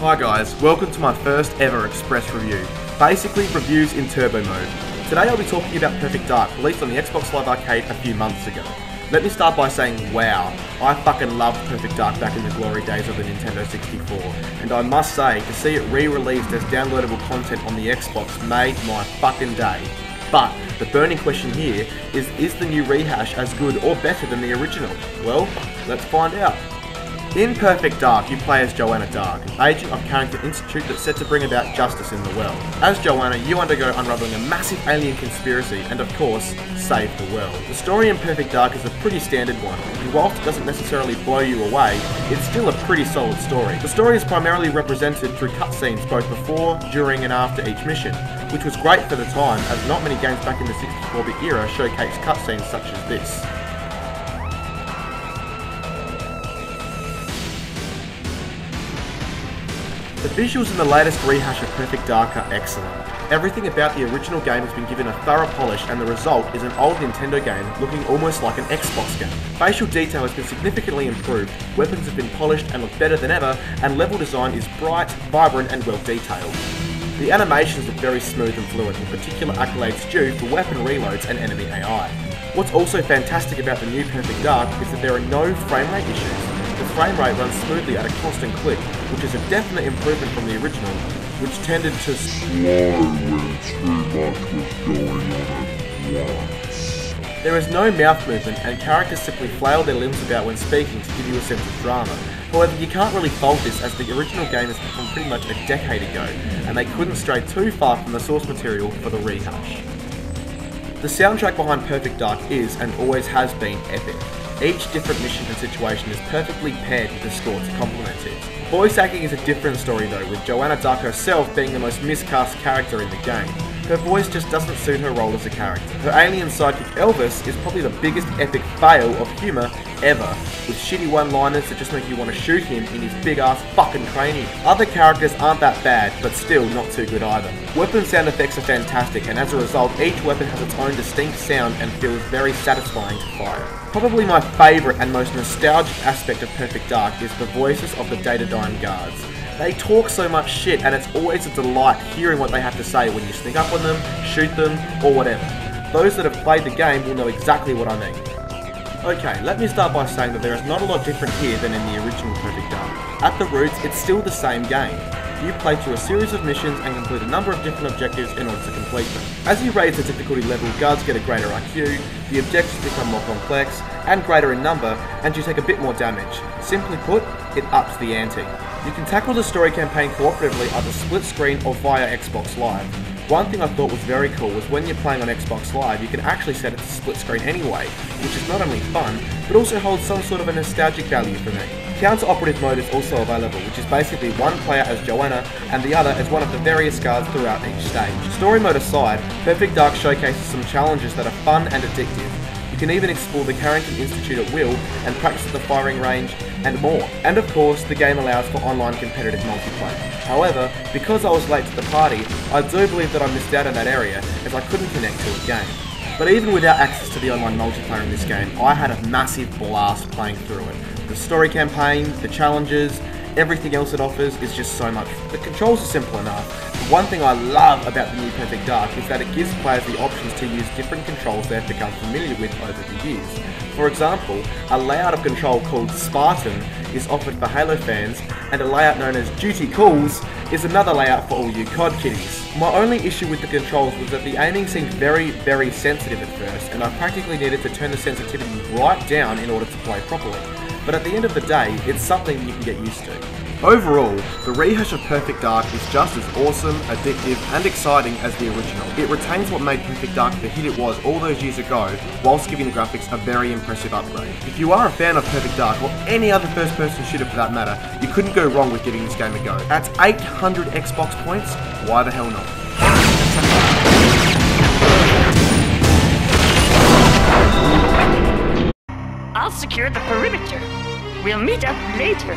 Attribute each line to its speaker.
Speaker 1: Hi guys, welcome to my first ever Express review. Basically, reviews in turbo mode. Today I'll be talking about Perfect Dark, released on the Xbox Live Arcade a few months ago. Let me start by saying, wow, I fucking loved Perfect Dark back in the glory days of the Nintendo 64, and I must say, to see it re-released as downloadable content on the Xbox made my fucking day. But the burning question here is the new rehash as good or better than the original? Well, let's find out. In Perfect Dark, you play as Joanna Dark, an agent of Carrington Institute that's set to bring about justice in the world. As Joanna, you undergo unraveling a massive alien conspiracy and, of course, save the world. The story in Perfect Dark is a pretty standard one, and whilst it doesn't necessarily blow you away, it's still a pretty solid story. The story is primarily represented through cutscenes both before, during, and after each mission, which was great for the time, as not many games back in the 64-bit era showcased cutscenes such as this. The visuals in the latest rehash of Perfect Dark are excellent. Everything about the original game has been given a thorough polish, and the result is an old Nintendo game looking almost like an Xbox game. Facial detail has been significantly improved, weapons have been polished and look better than ever, and level design is bright, vibrant and well detailed. The animations look very smooth and fluid, with particular accolades due for weapon reloads and enemy AI. What's also fantastic about the new Perfect Dark is that there are no frame rate issues. The frame rate runs smoothly at a constant click, which is a definite improvement from the original, which tended to slow when too much was going on at once. There is no mouth movement, and characters simply flail their limbs about when speaking to give you a sense of drama. However, you can't really fault this, as the original game is from pretty much a decade ago, and they couldn't stray too far from the source material for the rehash. The soundtrack behind Perfect Dark is, and always has been, epic. Each different mission and situation is perfectly paired with the score to complement it. Voice acting is a different story though, with Joanna Dark herself being the most miscast character in the game. Her voice just doesn't suit her role as a character. Her alien sidekick Elvis is probably the biggest epic fail of humour ever, with shitty one-liners that just make you want to shoot him in his big ass fucking cranium. Other characters aren't that bad, but still not too good either. Weapon sound effects are fantastic, and as a result, each weapon has its own distinct sound and feels very satisfying to fire. Probably my favourite and most nostalgic aspect of Perfect Dark is the voices of the Datadyne guards. They talk so much shit, and it's always a delight hearing what they have to say when you sneak up on them, shoot them, or whatever. Those that have played the game will know exactly what I mean. Okay, let me start by saying that there is not a lot different here than in the original Perfect Dark. At the roots, it's still the same game. You play through a series of missions and complete a number of different objectives in order to complete them. As you raise the difficulty level, guards get a greater IQ, the objectives become more complex and greater in number, and you take a bit more damage. Simply put, it ups the ante. You can tackle the story campaign cooperatively either split screen or via Xbox Live. One thing I thought was very cool was when you're playing on Xbox Live, you can actually set it to split screen anyway, which is not only fun, but also holds some sort of a nostalgic value for me. Counter-operative mode is also available, which is basically one player as Joanna and the other as one of the various guards throughout each stage. Story mode aside, Perfect Dark showcases some challenges that are fun and addictive. You can even explore the Carrington Institute at will and practice at the firing range and more. And of course, the game allows for online competitive multiplayer. However, because I was late to the party, I do believe that I missed out on that area as I couldn't connect to a game. But even without access to the online multiplayer in this game, I had a massive blast playing through it. The story campaign, the challenges, everything else it offers is just so much. The controls are simple enough. One thing I love about the new Perfect Dark is that it gives players the options to use different controls they've become familiar with over the years. For example, a layout of control called Spartan is offered for Halo fans, and a layout known as Duty Calls is another layout for all you COD kiddies. My only issue with the controls was that the aiming seemed very sensitive at first, and I practically needed to turn the sensitivity right down in order to play properly. But at the end of the day, it's something you can get used to. Overall, the rehash of Perfect Dark is just as awesome, addictive, and exciting as the original. It retains what made Perfect Dark the hit it was all those years ago, whilst giving the graphics a very impressive upgrade. If you are a fan of Perfect Dark, or any other first-person shooter for that matter, you couldn't go wrong with giving this game a go. At 800 Xbox points, why the hell not?
Speaker 2: I'll secure the perimeter. We'll meet up later.